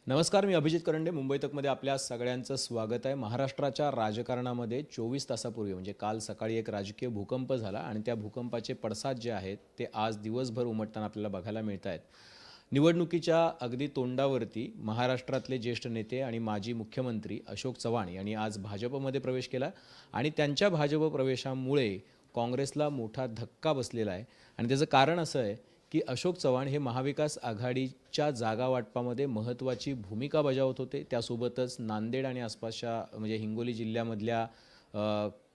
नमस्कार, मी अभिजित करंडे. मुंबई तकमध्ये आपल्या सगळ्यांचं स्वागत आहे. महाराष्ट्राच्या राजकारणामध्ये 24 तासापूर्वी म्हणजे काल सकाळी एक राजकीय भूकंप झाला आणि त्या भूकंपाचे पडसाद जे आहेत ते आज दिवसभर उमटताना आपल्याला बघायला मिळत आहेत. निवडणुकीच्या अगदी तोंडावरती महाराष्ट्रातले ज्येष्ठ नेते आणि माजी मुख्यमंत्री अशोक चव्हाण यांनी आज भाजपमध्ये प्रवेश केला आणि त्यांच्या भाजप प्रवेशामुळे काँग्रेसला मोठा धक्का बसलेला आहे. आणि त्याचं कारण असं आहे की अशोक चव्हाण हे महाविकास आघाडीच्या जागा वाटपामध्ये महत्त्वाची भूमिका बजावत होते. त्यासोबतच नांदेड आणि आसपासच्या म्हणजे हिंगोली जिल्ह्यामधल्या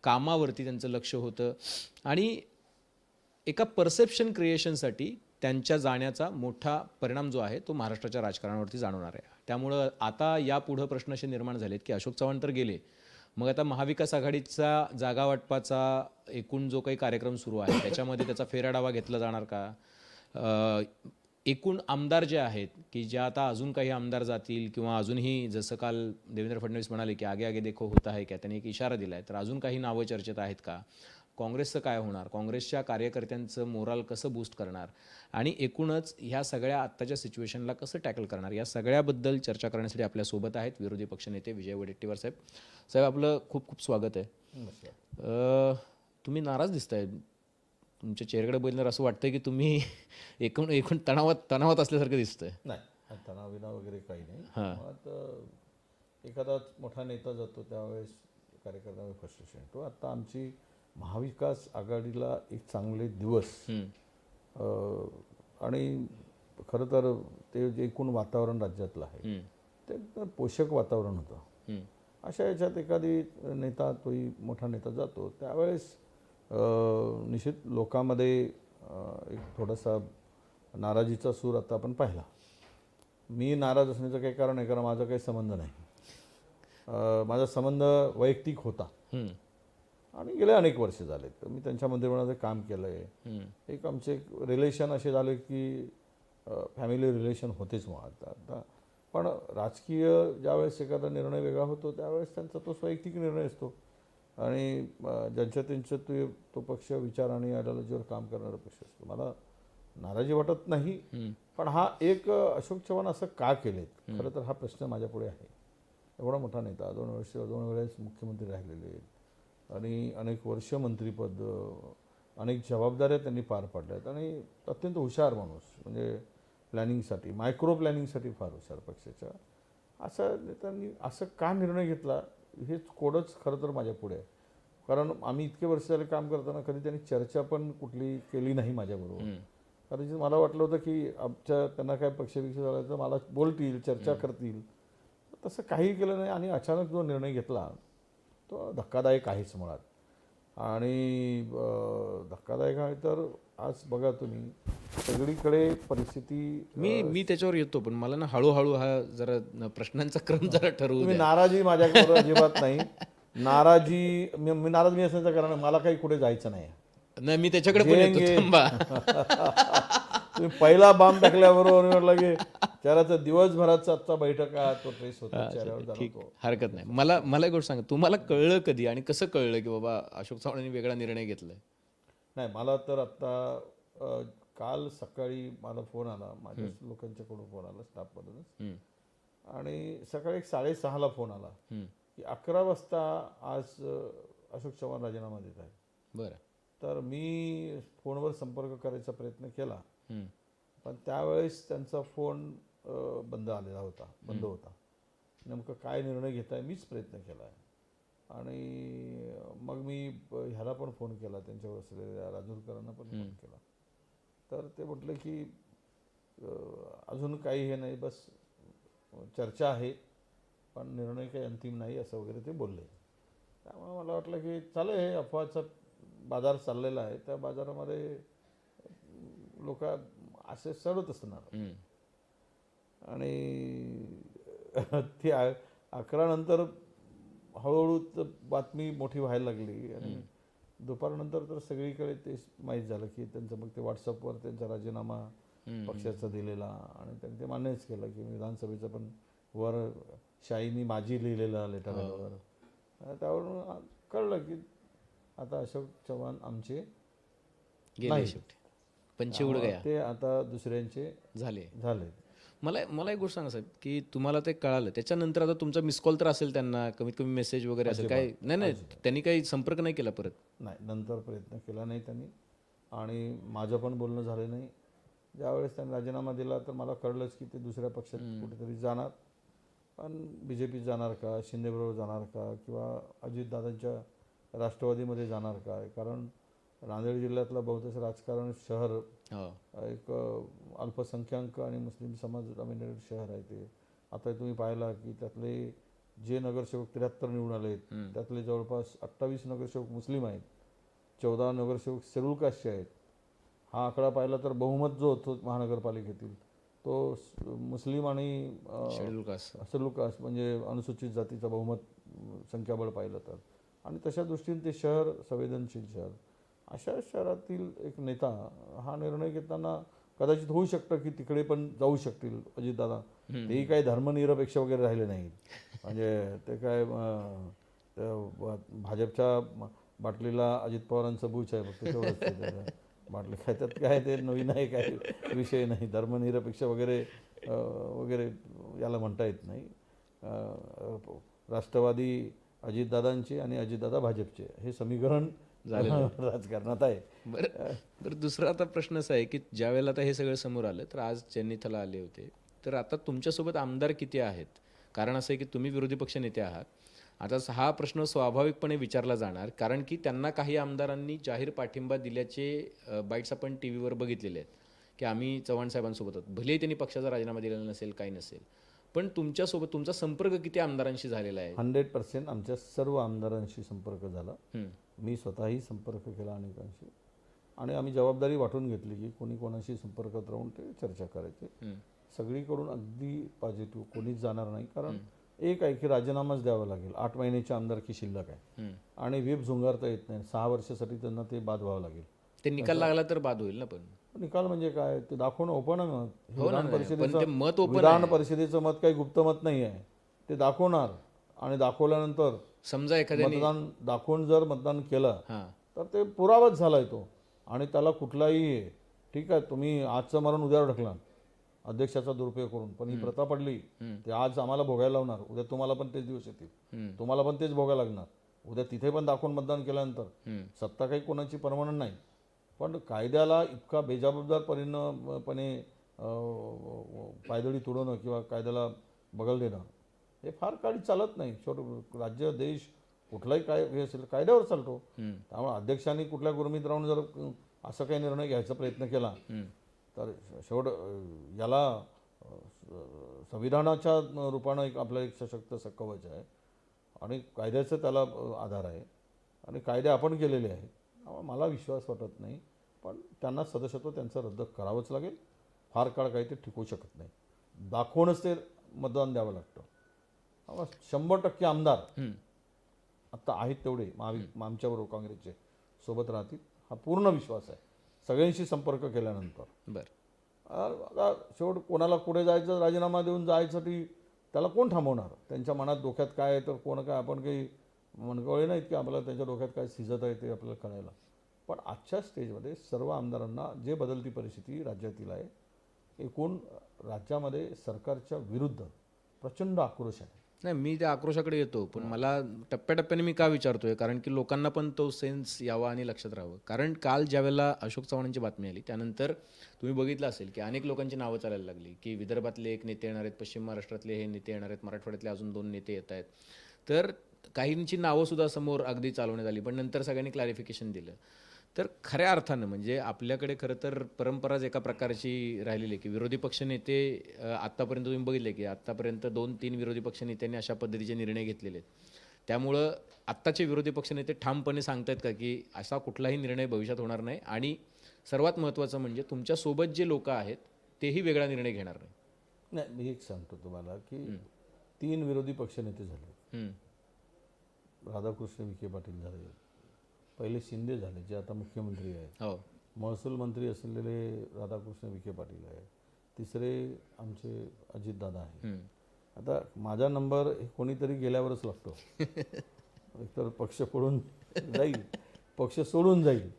कामावरती त्यांचं लक्ष होतं आणि एका परसेप्शन क्रिएशनसाठी त्यांच्या जाण्याचा मोठा परिणाम जो आहे तो महाराष्ट्राच्या राजकारणावरती जाणवणार आहे. त्यामुळं आता यापुढं प्रश्न असे निर्माण झालेत की अशोक चव्हाण तर गेले, मग आता महाविकास आघाडीचा जागा वाटपाचा एकूण जो काही कार्यक्रम सुरू आहे त्याच्यामध्ये त्याचा फेराडावा घेतला जाणार का? एकूण आमदार जे आहेत की ज्या आता अजून काही आमदार जातील किंवा अजूनही जसं काल देवेंद्र फडणवीस म्हणाले की आगे आगे देखो होता है क्या, त्यांनी एक इशारा दिला आहे, तर अजून काही नावं चर्चेत आहेत का? काँग्रेसचं काय होणार? काँग्रेसच्या कार्यकर्त्यांचं मोराल कसं बूस्ट करणार आणि एकूणच ह्या सगळ्या आत्ताच्या सिच्युएशनला कसं टॅकल करणार, या सगळ्याबद्दल चर्चा करण्यासाठी आपल्यासोबत आहेत विरोधी पक्षनेते विजय वडेट्टीवार साहेब. साहेब, आपलं खूप खूप स्वागत आहे. तुम्ही नाराज दिसताय. तुमच्या चेहऱ्याकडे बघितल्यावर असं वाटतंय की तुम्ही एकूण एकूण तणावात असल्यासारखं दिसतंय. नाही, तणाविना वगैरे काही नाही. मुळात एखादा मोठा नेता जातो त्यावेळेस कार्यकर्त्यांमध्ये फ्रस्ट्रेशन येतो. आता आमची महाविकास आघाडीला एक चांगले दिवस आणि खरं तर ते जे एकूण वातावरण राज्यातलं आहे ते एकदम पोषक वातावरण होतं. अशा याच्यात एखादी नेता तोही मोठा नेता जातो त्यावेळेस निश्चित लोकांमध्ये एक थोडासा नाराजीचा सूर आता आपण पाहिला. मी नाराज असण्याचं काही कारण आहे, कारण माझा काही संबंध नाही. माझा संबंध वैयक्तिक होता आणि गेले अनेक वर्ष झाले तर मी त्यांच्या मंत्रिमंडळाचं काम केलं आहे. एक आमचे रिलेशन असे झाले की फॅमिली रिलेशन होतेच मुळात. आता पण राजकीय ज्यावेळेस एखादा निर्णय वेगळा होतो त्यावेळेस त्यांचा तो वैयक्तिक निर्णय असतो आणि ज्यांच्या त्यांच्या तो पक्ष विचार आणि आयडिओलॉजीवर काम करणारा पक्ष असतो. मला नाराजी वाटत नाही, पण हा एक अशोक चव्हाण असं का केलेत, खरं तर हा प्रश्न माझ्या पुढे आहे. एवढा मोठा नेता, 2 वेळेस मुख्यमंत्री राहिलेले आहेत आणि अनेक वर्ष मंत्रिपद, अनेक जबाबदाऱ्या त्यांनी पार पाडल्यात आणि अत्यंत हुशार माणूस, म्हणजे प्लॅनिंगसाठी, मायक्रो प्लॅनिंगसाठी फार हुशार पक्षाच्या. अशा नेत्यांनी असं का निर्णय घेतला हेच कोडच खरं तर माझ्या पुढे आहे. कारण आम्ही इतके वर्ष झाले काम करताना कधी त्यांनी चर्चा पण कुठली केली नाही माझ्याबरोबर. कारण मला वाटलं होतं की त्यांना काय पक्षविक्ष झाला तर मला बोलतील, चर्चा करतील, तसं काही केलं नाही आणि अचानक जो निर्णय घेतला तो धक्कादायक आहेच मुळात. आणि धक्कादायक आहे तर आज बघा तुम्ही सगळीकडे परिस्थिती. मी त्याच्यावर येतो, पण मला ना हळूहळू हा जरा प्रश्नांचा क्रम जरा ठरवू तुम्ही द्या. नाराजी माझ्याकडे अजिबात नाही. नाराजी मी नाराज मी असण्याचं कारण मला काही कुठे जायचं नाही. नाही, मी त्याच्याकडे पण येतो, थांबा. तुम्ही पहिला बाम टाकल्याबरोबर म्हटलं की चेहऱ्याचा दिवसभराचा आजचा बैठक तो ट्रेस होतो चेहऱ्यावर जाणवतो. हरकत नाही. मला एक गोष्ट सांगा, तुम्हाला कळलं कधी आणि कसं कळलं की बाबा अशोक चव्हाणांनी वेगळा निर्णय घेतलाय? नाही, मला तर आत्ता काल सकाळी मला फोन आला, माझ्या लोकांच्याकडून फोन आला स्टाफमधूनच, आणि सकाळी 6:30ला फोन आला की 11 वाजता आज अशोक चव्हाण राजीनामा देत आहेत. बरं. तर मी फोनवर संपर्क करायचा प्रयत्न केला, पण त्यावेळेस त्यांचा फोन बंद होता. नेमकं काय निर्णय घेताय मीच प्रयत्न केला आहे. आणि मग मी ह्याला पण फोन केला, त्यांच्यावर असलेल्या राजूरकरांना पण फोन केला. तर ते म्हटले की अजून काही हे नाही, बस चर्चा आहे पण निर्णय काही अंतिम नाही असं वगैरे ते बोलले. त्यामुळे मला वाटलं की चालेल, हे अफवाचा बाजार चाललेला आहे, त्या बाजारामध्ये लोक असे सरत असणार. आणि ती 11 नंतर हळूहळू बातमी मोठी व्हायला लागली आणि दुपारनंतर तर सगळीकडे ते माहीत झालं की त्यांचं मग ते व्हॉट्सअपवर त्यांचा राजीनामा पक्षाचा दिलेला आणि त्यांनी ते मान्यच केलं की विधानसभेचा पण वर शाईनी माझी लिहिलेला लेटरवर. त्यावरून कळलं की आता अशोक चव्हाण आमचे गेले शेवटी. पंचेउड गया. ते आता दुसऱ्यांचे झाले. मला मला एक गोष्ट सांगा साहेब, की तुम्हाला ते कळालं त्याच्यानंतर आता तुमचा मिस कॉल तर असेल त्यांना, कमीत कमी मेसेज वगैरे असेल काय? नाही त्यांनी काही संपर्क नाही केला परत? नाही, नंतर प्रयत्न केला नाही त्यांनी आणि माझं पण बोलणं झालं नाही. ज्यावेळेस त्यांनी राजीनामा दिला तर मला कळलंच की ते दुसऱ्या पक्षात कुठेतरी जाणार. पण बी जे पीत जाणार का, शिंदेबरोबर जाणार का, किंवा अजितदादांच्या राष्ट्रवादीमध्ये जाणार काय? कारण नांदेड जिल्ह्यातलं बहुतेक राजकारण शहर एक अल्पसंख्याक आणि मुस्लिम समाज डॉमिनेटेड शहर आहे ते. आता तुम्ही पाहिला की त्यातले जे नगरसेवक 73 निवडून आले त्यातले जवळपास 28 नगरसेवक मुस्लिम आहेत, 14 नगरसेवक शेड्यूल कास्टचे आहेत. हा आकडा पाहिला तर बहुमत जो होतो महानगरपालिकेतील तो मुस्लिम आणि शेड्यूल कास्ट म्हणजे अनुसूचित जातीचा बहुमत संख्याबळ पाहिलं तर. आणि तशा दृष्टीने ते शहर संवेदनशील शहर, अशा शहरातील एक नेता हा निर्णय घेताना कदाचित होऊ शकतं की तिकडे पण जाऊ शकतील अजितदादा. तेही काही धर्मनिरपेक्ष वगैरे राहिले नाहीत. म्हणजे ते काय भाजपच्या बाटलीला अजित पवारांचं बूच आहे फक्त तेवढंच. बाटली काय त्यात काय ते नवीन आहे काय विषय नाही. धर्मनिरपेक्ष वगैरे वगैरे याला म्हणता येत नाही. राष्ट्रवादी अजितदादांचे आणि अजितदादा भाजपचे हे समीकरण राजकारणात आहे. बरं दुसरा आता प्रश्न असा आहे की ज्या वेळेला आता हे सगळं समोर आलं तर आज चेन्नईला आले होते, तर आता तुमच्यासोबत आमदार किती आहेत? कारण असं आहे की तुम्ही विरोधी पक्ष नेते आहात. आता हा प्रश्न स्वाभाविकपणे विचारला जाणार, कारण की त्यांना काही आमदारांनी जाहीर पाठिंबा दिल्याचे बाईट्स आपण टी व्हीवर बघितलेले आहेत की आम्ही चव्हाण साहेबांसोबत आहोत. भलेही त्यांनी पक्षाचा राजीनामा दिलेला नसेल, काही नसेल, पण तुमच्यासोबत तुमचा संपर्क किती आमदारांशी झालेला आहे? 100% आमच्या सर्व आमदारांशी संपर्क झाला. मी स्वतःही संपर्क केला अनेकांशी आणि आम्ही जबाबदारी वाटून घेतली की कोणी कोणाशी संपर्कात राहून ते चर्चा करायची. सगळीकडून अगदी पॉझिटिव्ह, कोणीच जाणार नाही. कारण एक आहे की राजीनामाच द्यावा लागेल. 8 महिन्याची आमदारकी शिल्लक आहे आणि व्हीप झुंगारता येत नाही. 6 वर्षासाठी त्यांना ते बाद व्हावं लागेल. ते निकाल लागला तर बाद होईल ना. पण निकाल म्हणजे काय ते दाखवणं ओपन आहे. विधान परिषदेचं मत काही गुप्त मत नाही आहे. ते दाखवणार आणि दाखवल्यानंतर समजा एखाद्या मतदान दाखवून जर मतदान केलं तर ते पुरावाच झालाय तो. आणि त्याला कुठलाही ठीक आहे तुम्ही आजचं मरण उद्यावर ढकला अध्यक्षाचा दुरुपयोग करून, पण ही प्रथा पडली ते आज आम्हाला भोगायला लावणार, उद्या तुम्हाला पण तेच दिवस येतील, तुम्हाला पण तेच भोगायला लागणार. उद्या तिथे पण दाखवून मतदान केल्यानंतर सत्ता काही कोणाची परमनंट नाही, पण कायद्याला इतका बेजबाबदारपणे पायदळी तुडवणं किंवा कायद्याला बगल देणं हे फार काळी चालत नाही. राज्य देश कुठलाही काय हे असेल कायद्यावर चालतो. त्यामुळे अध्यक्षांनी कुठल्या गुरमीत राहून जर असं काही निर्णय घ्यायचा प्रयत्न केला तर याला संविधानाच्या रूपानं आपलं एक सशक्त कवच आहे आणि कायद्याचं त्याला आधार आहे आणि कायदे आपण केलेले आहेत. त्यामुळे मला विश्वास वाटत नाही, पण त्यांना सदस्यत्व त्यांचं रद्द करावंच लागेल. फार काळ काही ते टिकू शकत नाही. दाखवूनच ते मतदान द्यावं लागतं. 100% आमदार आत्ता आहेत तेवढे आमच्याबरोबर काँग्रेसचे सोबत राहतील हा पूर्ण विश्वास आहे सगळ्यांशी संपर्क केल्यानंतर. आता शेवट कोणाला पुढे जायचं राजीनामा देऊन जायसाठी त्याला कोण थांबवणार? त्यांच्या मनात डोक्यात काय आहे तर कोण काय आपण काही मनगवळे नाहीत की आपल्याला त्यांच्या डोक्यात काय सिजत आहे ते आपल्याला कळायला. पण आजच्या स्टेजमध्ये सर्व आमदारांना जे बदलती परिस्थिती राज्यातील आहे, एकूण राज्यामध्ये सरकारच्या विरुद्ध प्रचंड आक्रोश आहे. नाही, मी त्या आक्रोशाकडे येतो, पण मला टप्प्याटप्प्याने मी का विचारतोय, कारण की लोकांना पण तो सेन्स यावा आणि लक्षात राहावं. कारण काल ज्यावेळेला अशोक चव्हाणांची बातमी आली त्यानंतर तुम्ही बघितलं असेल की अनेक लोकांची नावं चालायला लागली की विदर्भातले एक नेते येणार आहेत, पश्चिम महाराष्ट्रातले हे नेते येणार आहेत, मराठवाड्यातले अजून 2 नेते येत आहेत. तर काहींची नावंसुद्धा समोर अगदी चालवण्यात आली, पण नंतर सगळ्यांनी क्लॅरिफिकेशन दिलं. तर खऱ्या अर्थानं म्हणजे आपल्याकडे खरं तर परंपराच एका प्रकारची राहिलेली आहे की विरोधी पक्षनेते आत्तापर्यंत तुम्ही बघितले की आत्तापर्यंत 2-3 विरोधी पक्षनेत्यांनी अशा पद्धतीचे निर्णय घेतलेले आहेत. त्यामुळं आत्ताचे विरोधी पक्षनेते ठामपणे सांगतायत का की असा कुठलाही निर्णय भविष्यात होणार नाही आणि सर्वात महत्त्वाचं म्हणजे तुमच्यासोबत जे लोक आहेत तेही वेगळा निर्णय घेणार नाही. नाही, मी एक सांगतो तुम्हाला की 3 विरोधी पक्षनेते झाले. राधाकृष्ण विखे पाटील झाले, पहिले शिंदे झाले जे आता मुख्यमंत्री आहेत, महसूल मंत्री असलेले राधाकृष्ण विखे पाटील आहे, तिसरे आमचे अजितदादा आहे. आता माझा नंबर कोणीतरी गेल्यावरच लागतो. एकतर पक्ष पडून जाईल, पक्ष सोडून जाईल,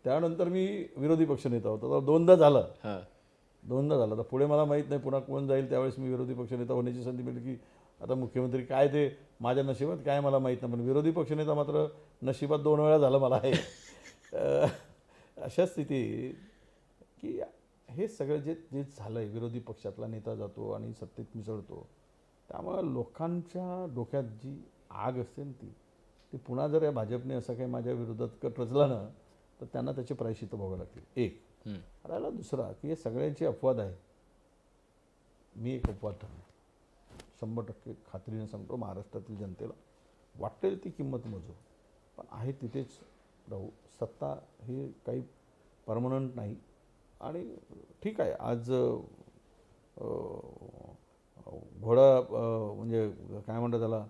त्यानंतर मी विरोधी पक्षनेता होतो. तर 2दा झालं. दोनदा झाला. तर पुढे मला माहीत नाही पुन्हा कोण जाईल. त्यावेळेस मी विरोधी पक्षनेता होण्याची संधी मिळली की आता मुख्यमंत्री काय ते माझ्या नशिबात काय मला माहीत नाही, पण विरोधी पक्षनेता मात्र नशिबात 2 वेळा झालं मला आहे. अशा स्थिती की हे सगळं जे जे झालं आहे, विरोधी पक्षातला नेता जातो आणि सत्तेत मिसळतो, त्यामुळं लोकांच्या डोक्यात जी आग असते ना ती पुन्हा जर या भाजपने असं काही माझ्या विरोधात कट रचला ना, तर त्यांना त्याचे प्रायश्चित्त भोगावं लागतील. एक राहिला दुसरा की हे सगळ्यांची अपवाद आहे. मी एक अपवाद ठरलो. 100% खात्रीने सांगतो, महाराष्ट्रातील जनतेला वाटेल ती किंमत मोजू, पण आहे तिथेच राहू. सत्ता ही काही परमनंट नाही. आणि ठीक आहे, आज घोडा म्हणजे काय म्हणतात त्याला,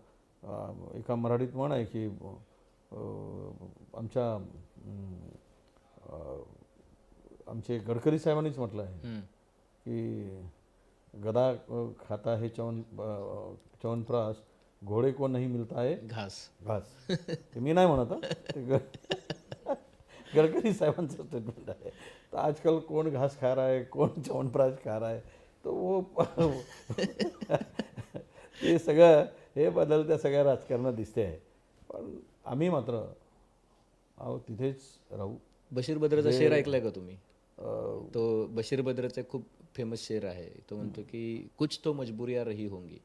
एका मराठीत म्हण आहे की आमच्या आमचे गडकरी साहेबांनीच म्हटलं आहे की गदा खाता है च्यवनप्राश, घोडे को नहीं मिलता है घास. घास. ते मी नाही म्हणत हं. ते गडकरी साहेबांचं स्टेटमेंट आहे. तर आजकल कौन घास खा रहा है, कौन च्यवनप्राश खा रहा है, तो वो हे सगळं हे बदलत्या सगळ्या राजकारणात दिसते आहे. पण आम्ही मात्र अहो तिथेच राहू. बशीर बद्रचा शेर ऐकलाय का तुम्ही? तो बशीर बद्रचा खूप फेमस शेर आहे. तो म्हणतो की कुछ तो मजबूरियां रही होंगी,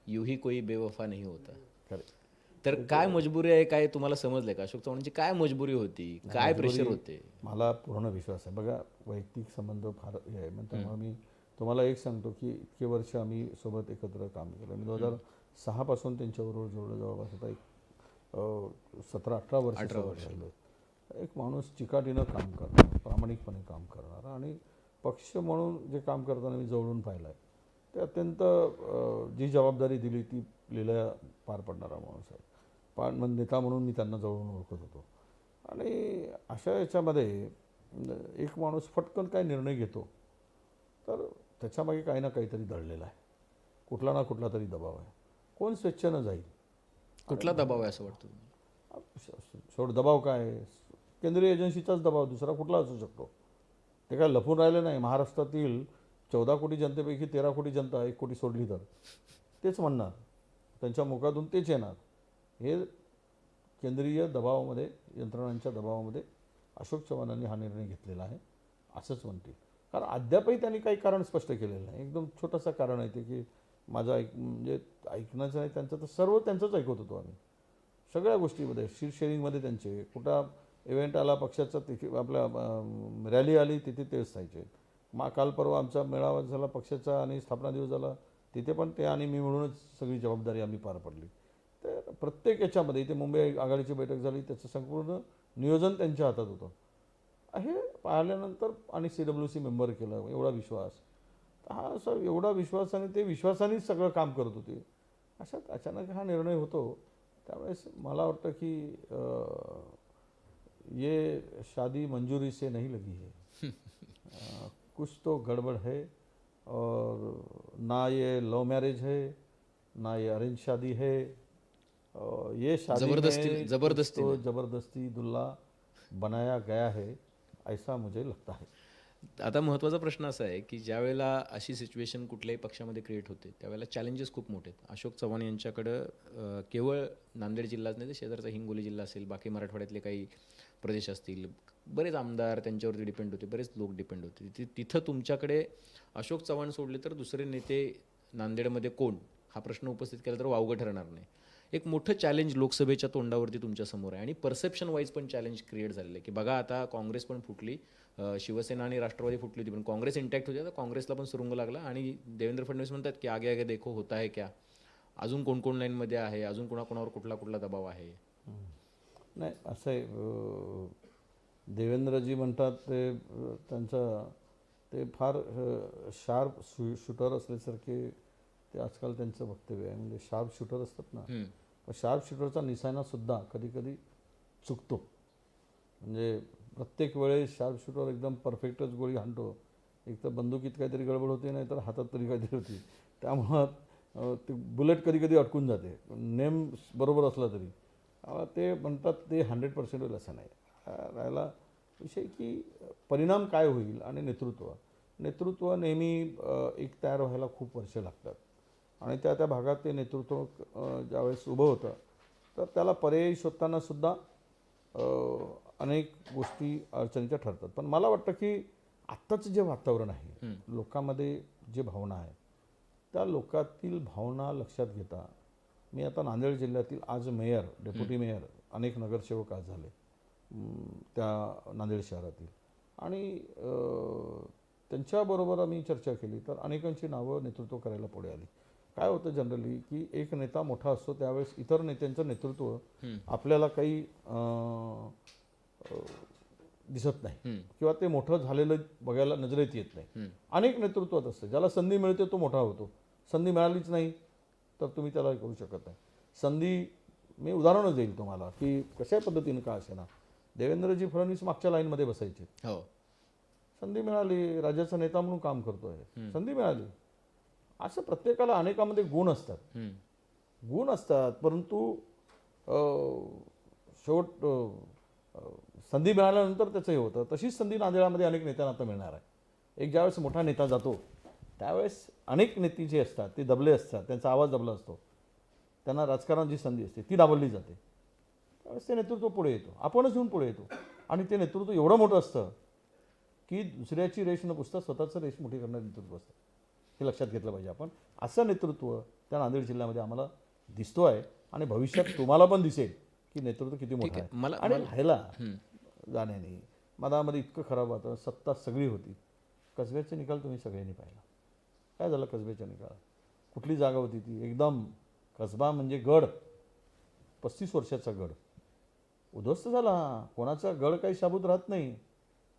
यूं ही कोई बेवफा नहीं होता. खरं. तर काय मजबुरी आहे, काय तुम्हाला समजलंय का? अशोक चव्हाणांची काय मजबुरी होती, काय प्रेशर होते? मला पूर्ण विश्वास आहे. बघा, वैयक्तिक संबंध फार हे आहे, मग त्यामुळे मी तुम्हाला एक सांगतो की इतके वर्ष आम्ही सोबत एकत्र काम केलं. मी 2006 पासून त्यांच्याबरोबर जवळपास आता एक 17-18 वर्ष राहिलो. एक माणूस चिकाटीनं काम करणार, प्रामाणिकपणे काम करणार आणि पक्ष म्हणून जे काम करताना मी जवळून पाहिलं आहे, ते अत्यंत जी जबाबदारी दिली ती लिहिल्या पार पडणारा माणूस आहे. पण नेता म्हणून मी त्यांना जवळून ओळखत होतो. आणि अशा याच्यामध्ये एक माणूस फटकन काय निर्णय घेतो तर त्याच्यामागे काही ना काहीतरी दडलेलं आहे. कुठला ना कुठला तरी दबाव आहे. कोण स्वेच्छेनं जाईल? कुठला दबाव आहे असं वाटतं? शेवट दबाव काय आहे? केंद्रीय एजन्सीचाच दबाव, दुसरा कुठला असू शकतो? ते काय लपून राहिलं नाही. महाराष्ट्रातील 14 कोटी जनतेपैकी 13 कोटी जनता 1 कोटी सोडली तर तेच म्हणणार, त्यांच्या मुखातून तेच येणार. हे केंद्रीय दबावामध्ये, यंत्रणांच्या दबावामध्ये अशोक चव्हाणांनी हा निर्णय घेतलेला आहे असंच म्हणतील. कारण अद्यापही त्यांनी काही कारण स्पष्ट केलेलं नाही. एकदम छोटंसं कारण आहे ते की माझं म्हणजे ऐकण्याचं नाही त्यांचं, तर सर्व त्यांचंच ऐकत होतो आम्ही सगळ्या गोष्टीमध्ये. शीट शेअरिंगमध्ये त्यांचे, कुठं इव्हेंट आला पक्षाचा तिथे, आपल्या रॅली आली तिथे ते असायचे. काल परवा आमचा मेळावा झाला पक्षाचा आणि स्थापना दिवस झाला, तिथे पण ते आणि मी मिळूनच सगळी जबाबदारी आम्ही पार पडली. तर प्रत्येक याच्यामध्ये, इथे मुंबई आघाडीची बैठक झाली, त्याचं संपूर्ण नियोजन त्यांच्या हातात होतं. हे पाहिल्यानंतर आणि CWC मेंबर केलं, एवढा विश्वास, हा असा एवढा विश्वास, आणि ते विश्वासानेच सगळं काम करत होते. अशात अचानक हा निर्णय होतो. त्यावेळेस मला वाटतं की ये शादी मंजूरी से नहीं लगी है, कुछ तो गड़बड़ है, और ना ये लव मैरिज है, ना ये अरेंज शादी है, ये शादी जबरदस्ती दुल्हा बनाया गया है, ऐसा मुझे लगता है. आता महत्त्वाचा प्रश्न असा आहे की ज्या वेळेला अशी सिच्युएशन कुठल्याही पक्षामध्ये क्रिएट होते, त्यावेळेला चॅलेंजेस खूप मोठे आहेत. अशोक चव्हाण यांच्याकडं केवळ नांदेड जिल्हाच नाही तर शेजारचा हिंगोली जिल्हा असेल, बाकी मराठवाड्यातले काही प्रदेश असतील, बरेच आमदार त्यांच्यावरती डिपेंड होते, बरेच लोक डिपेंड होते. तिथं तुमच्याकडे अशोक चव्हाण सोडले तर दुसरे नेते नांदेडमध्ये कोण, हा प्रश्न उपस्थित केला तर वावगं ठरणार नाही. एक मोठं चॅलेंज लोकसभेच्या तोंडावरती तुमच्यासमोर आहे आणि परसेप्शन वाईज पण चॅलेंज क्रिएट झालेलं आहे की बघा, आता काँग्रेस पण फुटली, शिवसेना आणि राष्ट्रवादी फुटली होती, पण काँग्रेस इंटॅक्ट होती. आता काँग्रेसला पण सुरुंग लागला आणि देवेंद्र फडणवीस म्हणतात की आगे आगे देखो होता है क्या, अजून कोण कोण लाईनमध्ये आहे, अजून कोणाकोणावर कुठला कुठला दबाव आहे. नाही, असं आहे, देवेंद्रजी म्हणतात ते त्यांचं ते फार शार्प शूटर असल्यासारखे ते आजकाल त्यांचं वक्तव्य आहे. म्हणजे शार्प शूटर असतात ना, पण शार्प शूटरचा निशाणासुद्धा कधी कधी चुकतो. म्हणजे प्रत्येक वेळेस शार्प शूटर एकदम परफेक्टच गोळी हाणतो. एक तर बंदुकीत काहीतरी गडबड होते, नाही तर हातात तरी काहीतरी होती. त्यामुळं ते बुलेट कधी कधी अटकून जाते, नेम बरोबर असला तरी. ते म्हणतात ते 100% होईल असं नाही. राहिला विषय की परिणाम काय होईल आणि नेतृत्व. नेतृत्व नेहमी एक तयार व्हायला खूप वर्ष लागतात आणि त्या त्या भागात ते नेतृत्व ज्यावेळेस उभं होतं तर त्याला पर्यायी शोधताना सुद्धा अनेक गोष्टी अडचणीच्या ठरतात. पण मला वाटतं की आत्ताचं जे वातावरण आहे लोकांमध्ये जे भावना आहे त्या लोकातील भावना लक्षात घेता मी आता नांदेड जिल्ह्यातील आज मेयर डेप्युटी मेयर अनेक नगरसेवक आज झाले त्या नांदेड शहरातील आणि त्यांच्याबरोबर आम्ही चर्चा केली तर अनेकांची नावं नेतृत्व करायला पुढे आली. काय होतं जनरली की एक नेता मोठा असतो त्यावेळेस इतर नेत्यांचं नेतृत्व आपल्याला काही दिसत नाही किंवा ते मोठं झालेलं बघायला नजरेत येत नाही. अनेक नेतृत्वात असतं ज्याला संधी मिळते तो मोठा होतो, संधी मिळालीच नाही तर तुम्ही त्याला करू शकत नाही. संधी मी उदाहरणच देईल तुम्हाला की कशा पद्धतीनं का असेना देवेंद्रजी फडणवीस मागच्या लाईनमध्ये बसायचे. हो, संधी मिळाली, राज्याचा नेता म्हणून काम करतोय, संधी मिळाली. असं प्रत्येकाला अनेकामध्ये गुण असतात परंतु शेवट संधी मिळाल्यानंतर त्याचं हे होतं. तशीच संधी नांदेडामध्ये अनेक नेत्यांना आता मिळणार आहे. एक ज्यावेळेस मोठा नेता जातो त्यावेळेस अनेक नेते जे असतात ते दबले असतात, त्यांचा आवाज दबला असतो, त्यांना राजकारणात जी संधी असते ती दाबवली जाते. त्यावेळेस ते नेतृत्व पुढे येतो, आपणच येऊन पुढे येतो आणि ते नेतृत्व एवढं मोठं असतं की दुसऱ्याची रेष न पुसता स्वतःचं रेष मोठी करणारं नेतृत्व असतं. हे लक्षात घेतलं पाहिजे आपण. असं नेतृत्व त्या नांदेड जिल्ह्यामध्ये आम्हाला दिसतो आहे आणि भविष्यात तुम्हाला पण दिसेल की नेतृत्व किती मोठं आहे. आणि राहायला जाण्याने मधामध्ये इतकं खराब वाटतं, सत्ता सगळी होती. कसब्याचे निकाल तुम्ही सगळ्यांनी पाहिला. काय झालं कसब्याचा निकाल? कुठली जागा होती ती? एकदम कसबा म्हणजे गड, 35 वर्षाचा गड उद्ध्वस्त झाला. कोणाचा गड काही शाबूत राहत नाही.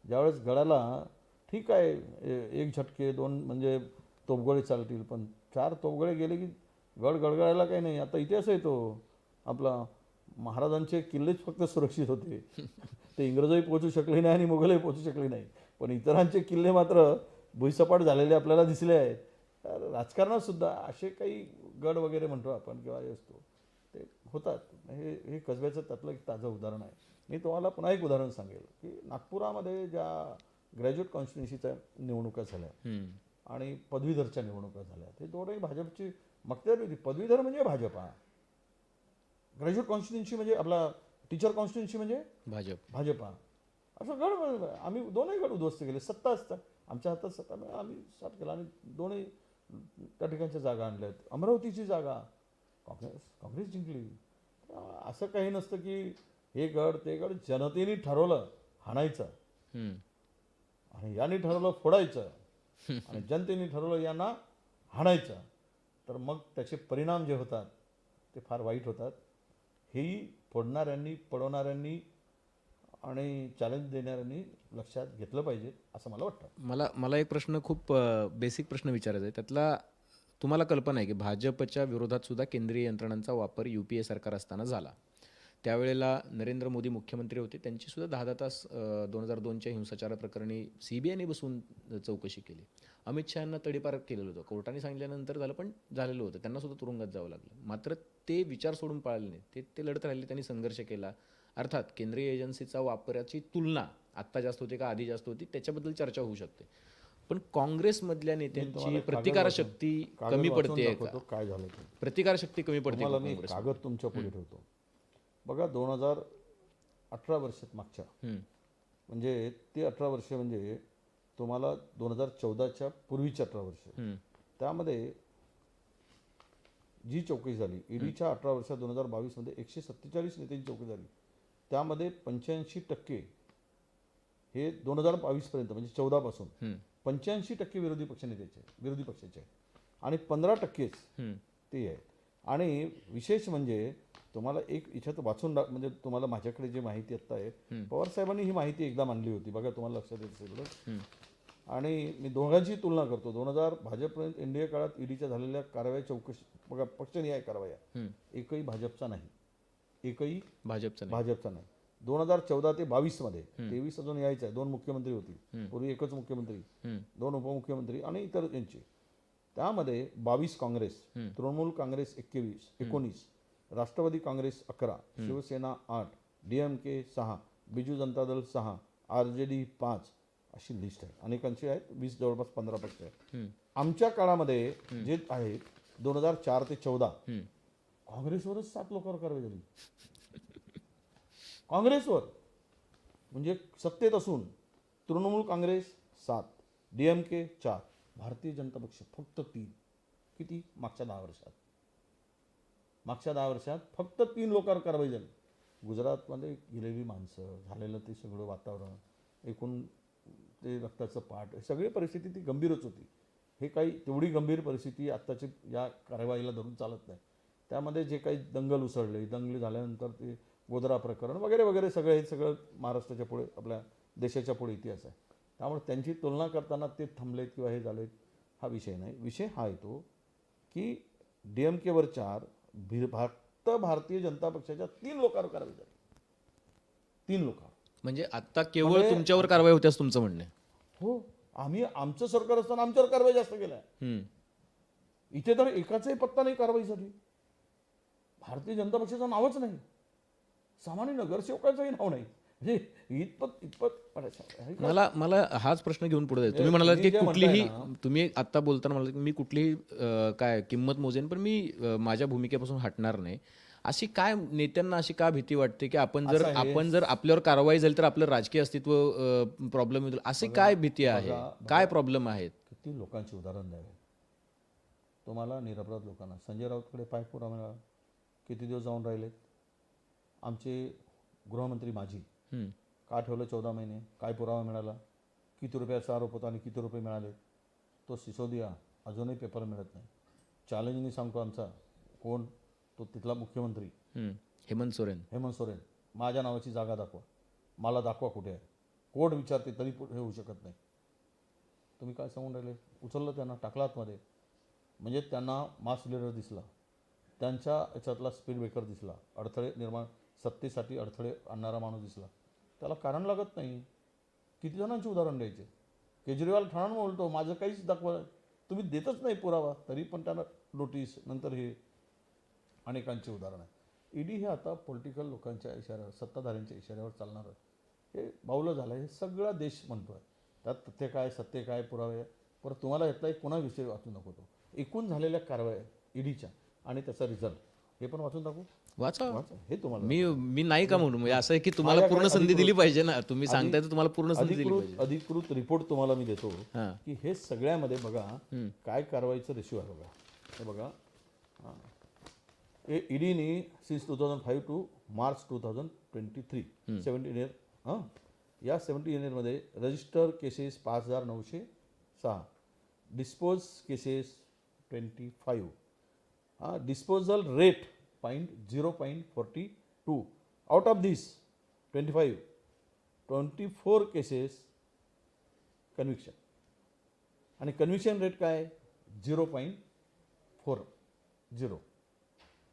ज्यावेळेस गडाला ठीक आहे एक झटके दोन म्हणजे तोफगोळे चालतील पण 4 तोफगोळे गेले की गड गडगडायला काही नाही. आता इतिहास आहे तो आपला. महाराजांचे किल्लेच फक्त सुरक्षित होते. ते इंग्रजही पोहोचू शकले नाही आणि मुघलही पोहोचू शकले नाही, पण इतरांचे किल्ले मात्र भुईसपाट झालेले आपल्याला दिसले आहेत. तर राजकारणात सुद्धा असे काही गड वगैरे म्हणतो आपण किंवा हे असतो ते होतात. हे कसब्याचं त्यातलं एक ताजं उदाहरण आहे. मी तुम्हाला पुन्हा एक उदाहरण सांगेल की नागपुरामध्ये ज्या ग्रॅज्युएट कॉन्स्टिट्युन्सीच्या निवडणुका झाल्या आणि पदवीधरच्या निवडणुका झाल्या ते दोनही भाजपची मक्तेदारी होती. पदवीधर म्हणजे भाजपा, ग्रॅज्युएट कॉन्स्टिट्युन्सी म्हणजे आपला टीचर कॉन्स्टिट्युन्सी म्हणजे भाजपा. असं गड आम्ही दोनही गड उद्ध्वस्त केले. सत्ता असतात आमच्या हातात, सत्ता आम्ही स्टार्ट केला आणि दोन्ही त्या ठिकाणच्या जागा आणल्यात. अमरावतीची जागा काँग्रेस जिंकली. असं काही नसतं की हे गड ते गड. जनतेने ठरवलं हाणायचं आणि याने ठरवलं फोडायचं आणि जनतेने ठरवलं यांना हाणायचं, तर मग त्याचे परिणाम जे होतात ते फार वाईट होतात. हेही फोडणाऱ्यांनी, पडवणाऱ्यांनी आणि चॅलेंज देणाऱ्यांनी लक्षात घेतलं पाहिजे असं मला वाटतं. मला एक प्रश्न खूप बेसिक प्रश्न विचारायचा आहे. त्यातला तुम्हाला कल्पना आहे की भाजपच्या विरोधात सुद्धा केंद्रीय यंत्रणांचा वापर UPA सरकार असताना झाला. त्यावेळेला नरेंद्र मोदी मुख्यमंत्री होते. त्यांची सुद्धा 10 तास 2002च्या हिंसाचाराप्रकरणी CBIने बसून चौकशी केली. अमित शहांना तडीपार केलेलं होतं. कोर्टाने सांगितल्यानंतर झालं पण झालेलं होतं. त्यांना सुद्धा तुरुंगात जावं लागलं. मात्र ते विचार सोडून पळाले नाही. ते लढत राहिले. त्यांनी संघर्ष केला. अर्थात केंद्रीय एजन्सीचा वापराची तुलना आत्ता जास्त होते का आधी जास्त होती त्याच्याबद्दल चर्चा होऊ शकते. पण काँग्रेसमधल्या नेत्यांची प्रतिकारशक्ती कमी पडते का? काय झालं प्रतिकारशक्ती कमी पडते मला मी कागद तुमच्या पुढे ठेवतो. बघा 2018 वर्षात मागच्या म्हणजे ते 18 वर्ष म्हणजे तुम्हाला 2014च्या पूर्वीचे 18 वर्ष त्यामध्ये जी चौकशी झाली ईडीच्या 18 वर्षात 2022 मध्ये 147 नेत्यांची चौकशी झाली. त्यामध्ये 85% हे 2022 पर्यंत म्हणजे 14 पासून 85% विरोधी पक्षाचे आणि 15%च ते आहेत. आणि विशेष म्हणजे तुम्हाला एक इच्छा वाचून म्हणजे तुम्हाला माझ्याकडे जी माहिती आता आहे पवार साहेबांनी ही माहिती एकदा मांडली होती बघा तुम्हाला लक्षात येत असेल. आणि मी दोघांची तुलना करतो. 2000 भाजपपर्यंत एनडीए काळात ईडीच्या झालेल्या कारवाया चौकशी बघा पक्षनिहाय कारवाया एकही भाजपचा नाही, एकही भाजपचा नाही. 2014 ते 22 मध्ये 23 अजून यायचं आहे. 2 मुख्यमंत्री होती पूर्वी, एकच मुख्यमंत्री, 2 उपमुख्यमंत्री आणि इतर यांची. त्यामध्ये 22 काँग्रेस, तृणमूल काँग्रेस 19, राष्ट्रवादी काँग्रेस 11, शिवसेना 8, DMK 6, बिजू जनता दल 6, RJD 5, अशी लिस्ट आहे. अनेकांची आहेत, 20 जवळपास 15 पक्ष आहेत. आमच्या काळामध्ये जे आहेत 2004 ते 14 काँग्रेसवरच 7 लोकांवर कारवाई झाली. काँग्रेसवर म्हणजे सत्तेत असून तृणमूल काँग्रेस 7, DMK 4, भारतीय जनता पक्ष फक्त 3. किती? मागच्या 10 वर्षात. मागच्या 10 वर्षात फक्त 3 लोकांवर कारवाई झाली. गुजरातमध्ये गेलेली माणसं, झालेलं ते सगळं वातावरण, एकूण ते रक्ताचं पाठ, सगळी परिस्थिती ती गंभीरच होती. हे काही तेवढी गंभीर परिस्थिती आत्ताची या कारवाईला धरून चालत नाही. त्यामध्ये जे काही दंगल उसळले, दंगली झाल्यानंतर ते गोधरा प्रकरण वगैरे वगैरे सगळं हे सगळं महाराष्ट्राच्या पुढे, आपल्या देशाच्या पुढे इतिहास आहे. त्यामुळे त्यांची तुलना करताना ते थांबलेत किंवा हे झालेत हा विषय नाही. विषय हा येतो की DMKवर 4, फक्त भारतीय जनता पक्षाच्या 3 लोकांवर कारवाई झाली. 3 लोकांवर. म्हणजे आता केवळ तुमच्यावर कारवाई होते असं तुमचं म्हणणं आहे? हो, आम्ही आमचं सरकार असताना आमच्यावर कारवाई जास्त केल्या. इथे तर एकाचाही पत्ता नाही कारवाई झाली. भारतीय जनता पक्षाचं नावच नाही, सामान्य नगरसेवकाचंही नाव नाही. म्हणजे इतपत मला हाच प्रश्न घेऊन पुढे जायचं. तुम्ही म्हणालात की कुठलीही, तुम्ही आता बोलताना म्हणालात की मी कुठलीही काय किंमत मोजेन, पण मी माझ्या भूमिकेपासून हटणार नाही. अशी काय नेत्यांना अशी का भीती वाटते की आपण जर आपल्यावर कारवाई झाली तर आपलं राजकीय अस्तित्व प्रॉब्लेम येईल, अशी काय भीती आहे? काय प्रॉब्लेम आहेत? किती लोकांची उदाहरण द्यावे तुम्हाला? निरपराध लोकांना. संजय राऊतकडे पायपुरावा मिळाला, किती दिवस जाऊन राहिलेत. आमचे गृहमंत्री माझी का ठेवलं 14 महिने? काय पुरावा मिळाला? किती रुपयाचा आरोप होता आणि किती रुपये मिळाले? तो सिसोदिया अजूनही पेपर मिळत नाही. चॅलेंजनी सांगतो आमचा कोण तो तिथला मुख्यमंत्री हेमंत सोरेन, माझ्या नावाची जागा दाखवा, मला दाखवा कुठे आहे. कोर्ट विचारते तरी हे होऊ शकत नाही. तुम्ही काय सांगून राहिले? उचललं त्यांना, टाकलं आतमध्ये. म्हणजे त्यांना मास लीडर दिसला, त्यांच्या याच्यातला स्पीड ब्रेकर दिसला, अडथळे निर्माण, सत्तेसाठी अडथळे आणणारा माणूस दिसला. त्याला कारण लागत नाही. किती जणांची उदाहरण द्यायचे? केजरीवाल ठाणून बोलतो माझं काहीच दाखवा, तुम्ही देतच नाही पुरावा, तरी पण त्यांना नोटीस, नंतर हे अनेकांची उदाहरणं आहे. ईडी हे आता पॉलिटिकल लोकांच्या इशाऱ्यावर, सत्ताधाऱ्यांच्या इशाऱ्यावर चालणारं हे बावलं झालं आहे. हे सगळा देश म्हणतो आहे. त्यात तथ्य काय, सत्य काय, पुरावे. परत तुम्हाला यातला एक पुन्हा विषय वाचू नको. तो एकूण झालेल्या कारवाया ईडीच्या आणि त्याचा रिझल्ट हे पण वाचून टाकू. वाचा. हे तुम्हाला मी नाही का म्हणून, म्हणजे असं आहे की तुम्हाला पूर्ण संधी दिली पाहिजे ना. तुम्ही सांगताय तर तुम्हाला पूर्ण संधी दिली पाहिजे. अधिकृत रिपोर्ट तुम्हाला मी देतो की हे सगळ्यामध्ये बघा काय कारवाईचं रेशिओ आहे. बघा हे बघा, ईडीने सिन्स 2005 टू मार्च 2023 17 इयर, या 17 इयरमध्ये register cases 5906, dispose cases 25, disposal rate 0.42. Out of this 24 cases conviction, आणि कन्व्हिक्शन रेट काय 0.40.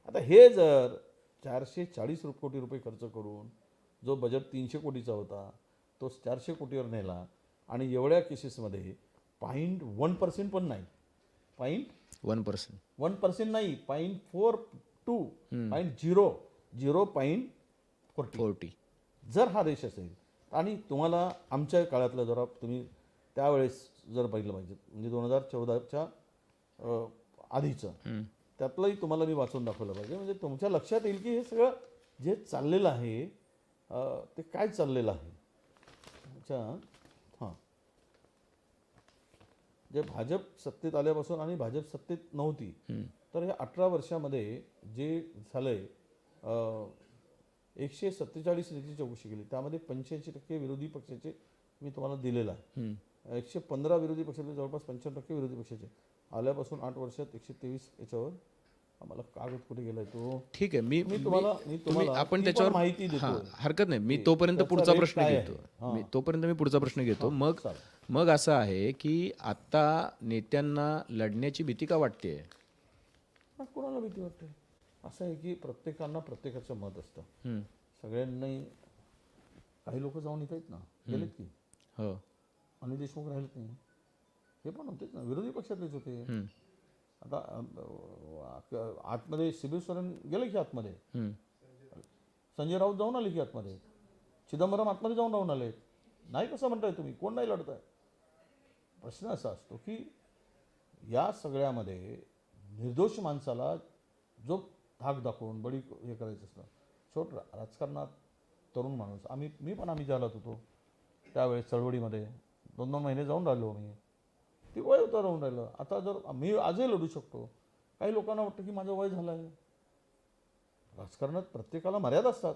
आता हे जर 440 कोटी रुपये खर्च करून जो बजेट 300 कोटीचा होता तो 400 कोटीवर नेला, आणि एवढ्या केसेसमध्ये 0.1% पण नाही, 0.1% नाही, 0.42, 0.40. जर हा रेश असेल, आणि तुम्हाला आमच्या काळातलं जरा तुम्ही त्यावेळेस जर पाहिलं पाहिजे, म्हणजे 2014च्या आधीचं त्यातलंही तुम्हाला मी वाचून दाखवलं पाहिजे. म्हणजे तुमच्या लक्षात येईल की हे सगळं जे चाललेलं आहे ते काय चाललेलं आहे. हां, जे भाजप सत्तेत आल्यापासून, आणि भाजप सत्तेत नव्हती तर या 18 वर्षामध्ये जे झालंय, 147 नीती चौकशी केली, त्यामध्ये 85% विरोधी पक्षाचे मी तुम्हाला दिलेला आहे. 115 विरोधी पक्षाचे, जवळपास 95% विरोधी पक्षाचे. आल्यापासून 8 वर्षात 123 याच्यावर. आम्हाला कागद कुठे गेलाय तो? ठीक आहे, मी तुम्हाला आपण त्याच्यावर माहिती देतो, हरकत नाही. मी तोपर्यंत पुढचा प्रश्न घेतो. मग असं आहे की आता नेत्यांना लढण्याची भीती का वाटते? कोणाला भीती वाटते? असं आहे की प्रत्येकांना प्रत्येकाचं मत असतं. सगळ्यांनी, काही लोक जाऊन येत आहेत ना, गेलेत की. हो, अनिल देशमुख राहिलेत नाही, हे पण होतेच ना, विरोधी पक्षातलेच होते. आता आतमध्ये शिबीर सोरेन गेले की आतमध्ये, संजय राऊत जाऊन आले की आतमध्ये, चिदंबरम आतमध्ये जाऊन राहून आले. नाही कसं म्हणताय तुम्ही, कोण नाही लढताय? प्रश्न असा असतो की या सगळ्यामध्ये निर्दोष माणसाला जो धाक दाखवून बळी हे करायचं असतं. छोट राजकारणात तरुण माणूस मी ज्याला होतो त्यावेळेस चळवळीमध्ये 2-2 महिने जाऊन राहिलो मी. ती वय होतं राहून राहिलं. आता जर मी आजही लढू शकतो. काही लोकांना वाटतं की माझं वय झालं आहे. राजकारणात प्रत्येकाला मर्यादा असतात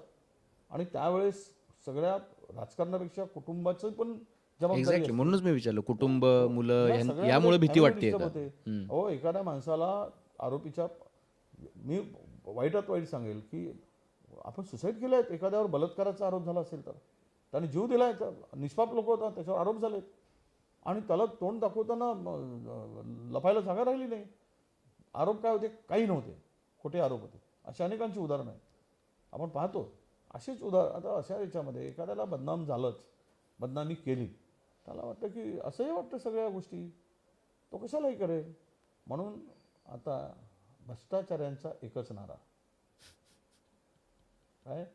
आणि त्यावेळेस सगळ्या राजकारणापेक्षा कुटुंबाचं पण जबाबदारी एक्झॅक्टली, असते. म्हणूनच मी विचारलं, कुटुंब, मुलं या सगळ्यामध्ये यामुळे भीती family वाटते disturb का? होते. अहो, एखाद्या माणसाला आरोपीच्या, मी वाईटात वाईट सांगेल की आपण सुसाईड केलं आहे, एखाद्यावर बलात्काराचा आरोप झाला असेल तर त्याने जीव दिलाय, तर निष्पाप लोक होता, त्याच्यावर आरोप झालेत आणि त्याला तोंड दाखवताना लपायला जागा राहिली नाही. आरोप काय होते? काही नव्हते, खोटे आरोप होते. अशी अनेकांची उदाहरणं आहेत, आपण पाहतो. अशीच आता अशा याच्यामध्ये एखाद्याला बदनाम झालंच, बदनामी केली, त्याला वाटतं की असंही वाटतं सगळ्या गोष्टी, तो कशालाही करेल. म्हणून आता भ्रष्टाचाऱ्यांचा एकच नारा काय?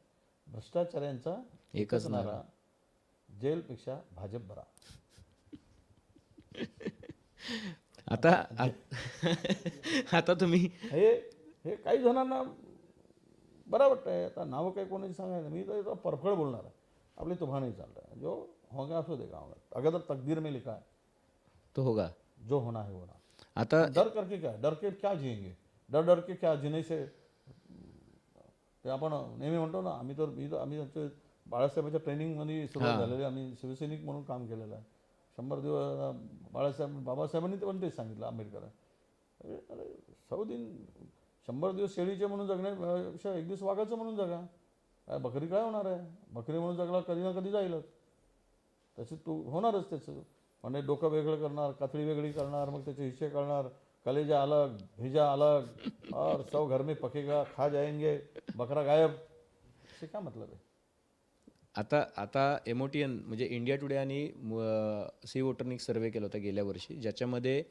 भ्रष्टाचाऱ्यांचा एकच नारा, जेलपेक्षा भाजप बरा. आता आता तुम्ही हे काही जणांना बरं वाटतंय. आता नावं काही कोणाची सांगायचं, मी तर परफळ बोलणार आहे. आपली तुफान नहीं चल रहा है, जो होगा सो देखा होगा. अगर तकदीर में लिखा है तो होगा, जो होना है होना. आता डर करके क्या, डर के क्या जिएंगे, डर के क्या जिने से. ते आपण नेहमी म्हणतो ना, आम्ही त्यांचे बाळासाहेबांच्या ट्रेनिंगमध्ये सुरुवात झालेली, आम्ही शिवसैनिक म्हणून काम केलेलं आहे. 100 दिवस बाबासाहेबांनी पण तेच सांगितलं आंबेडकरांनी, अरे 100 दिन 100 दिवस शेळीचे म्हणून जगण्यापेक्षा 1 दिवस वाघाचं म्हणून जगा. काय बकरी काय होणार आहे? बकरी म्हणून जगला कधी ना कधी जाईलच, त्याची तू होणारच. त्याचं म्हणजे डोकं वेगळं करणार, कातळी वेगळी करणार, मग त्याचे हिस्से करणार, कलेजा अलग, भेजा अलग, और 100 घर में पकेगा, खा जाएंगे, बकरा गायब. असे काय मतलब आहे? आता एमओटीएन म्हणजे इंडिया टुडे आणि सी वोटरनी सर्वे केला होता गेल्या वर्षी, ज्याच्यामध्ये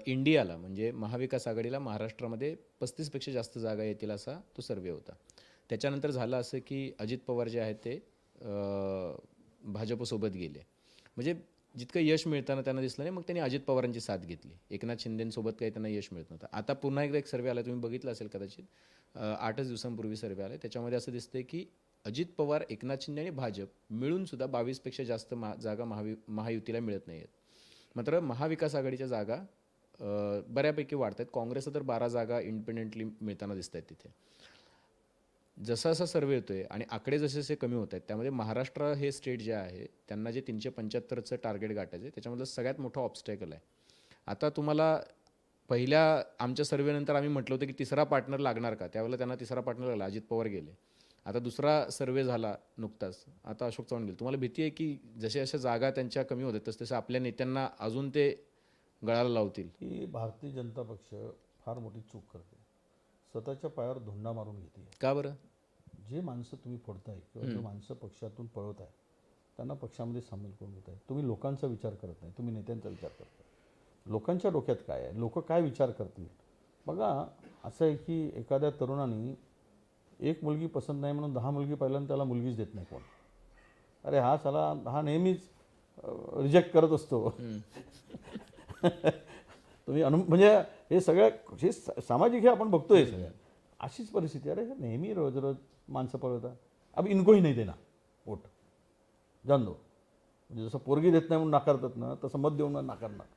इंडियाला म्हणजे महाविकास आघाडीला महाराष्ट्रामध्ये 35पेक्षा जास्त जागा येतील असा तो सर्वे होता. त्याच्यानंतर झालं असं की अजित पवार जे आहेत ते भाजपसोबत गेले. म्हणजे जितकं यश मिळताना त्यांना दिसलं नाही, मग त्यांनी अजित पवारांची साथ घेतली. एकनाथ शिंदेसोबत काही त्यांना यश मिळत नव्हतं. आता पुन्हा एकदा एक सर्वे आला, तुम्ही बघितलं असेल कदाचित, 8च दिवसांपूर्वी सर्वे आला. त्याच्यामध्ये असं दिसतंय की अजित पवार, एकनाथ शिंदे आणि भाजप मिळून सुद्धा 22पेक्षा जास्त जागा महायुतीला मिळत नाही आहेत. मात्र महाविकास आघाडीच्या जागा बऱ्यापैकी वाढत आहेत. काँग्रेसला तर 12 जागा इंडिपेंडेंटली मिळताना दिसत आहेत. तिथे जसा जसा सर्वे होतोय आणि आकडे जसे जसे कमी होत आहेत, त्यामध्ये महाराष्ट्र हे स्टेट जे आहे त्यांना जे 375चं टार्गेट गाठायचं आहे, त्याच्यामधलं सगळ्यात मोठं ऑब्स्टॅकल आहे. आता तुम्हाला पहिल्या आमच्या सर्वेनंतर आम्ही म्हटलं होतं की तिसरा पार्टनर लागणार का, त्यावेळेला त्यांना तिसरा पार्टनर लागला, अजित पवार गेले. आता दुसरा सर्वे झाला नुकताच, आता अशोक चव्हाण गेले. तुम्हाला भीती आहे की जशा जशा जागा त्यांच्या कमी होत आहेत, तसं आपल्या नेत्यांना अजून ते गळाला लावतील? ही भारतीय जनता पक्ष फार मोठी चूक करते, स्वतःच्या पायावर धुंडा मारून घेते. का बरं? जे माणसं तुम्ही फोडताय किंवा जे माणसं पक्षातून पळवत आहे त्यांना पक्षामध्ये सामील करून घेत आहे. तुम्ही लोकांचा विचार करत नाही, तुम्ही नेत्यांचा विचार करताय. लोकांच्या डोक्यात काय आहे, लोक काय विचार करतील. बघा, असं आहे की एखाद्या तरुणाने एक मुलगी पसंत नाही म्हणून 10 मुलगी पाहिल्यानं त्याला मुलगीच देत नाही कोण. अरे हा नेहमीच रिजेक्ट करत असतो. तुम्ही म्हणजे हे सगळ्या हे सामाजिक हे आपण बघतोय सगळ्या अशीच परिस्थिती. अरे नेहमी रोज रोज माणसं पळवतात. अब इनकोही नाही देणार वोट, जाण दो. म्हणजे जसं पोरगी देत नाही म्हणून नाकारतात ना, तसं मत देऊन नाकारणार,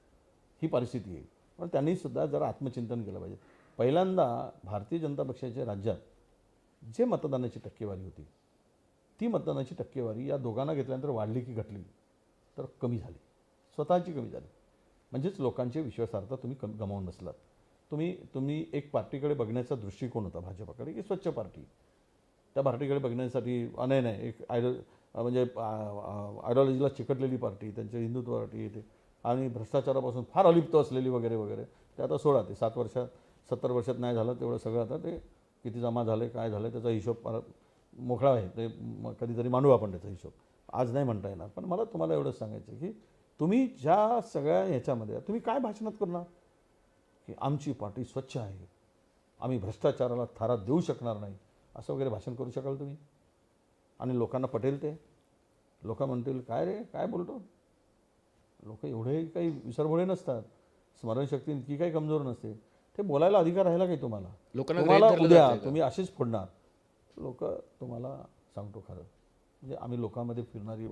ही परिस्थिती आहे. पण त्यांनी सुद्धा जरा आत्मचिंतन केलं पाहिजे. पहिल्यांदा भारतीय जनता पक्षाच्या राज्यात जे मतदानाची टक्केवारी होती, ती मतदानाची टक्केवारी या दोघांना घेतल्यानंतर वाढली की घटली? तर कमी झाली, स्वतःची कमी झाली. म्हणजेच लोकांची विश्वासार्हता तुम्ही गमावून बसलात. तुम्ही एक पार्टीकडे बघण्याचा दृष्टिकोन होता भाजपाकडे की स्वच्छ पार्टी, त्या पार्टीकडे बघण्यासाठी नाही एक म्हणजे आयडिओलॉजीला चिकटलेली पार्टी, त्यांच्या हिंदुत्व पार्टी येते आणि भ्रष्टाचारापासून फार अलिप्त असलेली वगैरे वगैरे. ते आता सोडा, ते 70 वर्षात नाही झालं तेवढं सगळं. आता ते किती जमा झाले, काय झालं, त्याचा हिशोब मोकळा आहे. ते कधीतरी मांडू आपण त्याचा हिशोब, आज नाही म्हणता येणार. पण मला तुम्हाला एवढंच सांगायचं की तुम्ही ज्या सगळ्या ह्याच्यामध्ये तुम्ही काय भाषणात करणार की आमची पार्टी स्वच्छ आहे, आम्ही भ्रष्टाचाराला थारा देऊ शकणार नाही, असं वगैरे भाषण करू शकाल तुम्ही? आणि लोकांना पटेल ते? लोक म्हणतील काय रे काय बोलतो. लोक एवढे काही विसरभोळे नसतात, स्मरणशक्ती इतकी काही कमजोर नसते. ते बोलायला अधिकार राहिला काही तुम्हाला. लोकांना तुम्हाला गृहीत धरलं उद्या जातंय का? तुम्ही असेच फोडणार. लोक तुम्हाला सांगतो खरं म्हणजे आम्ही लोकांमध्ये फिरणारी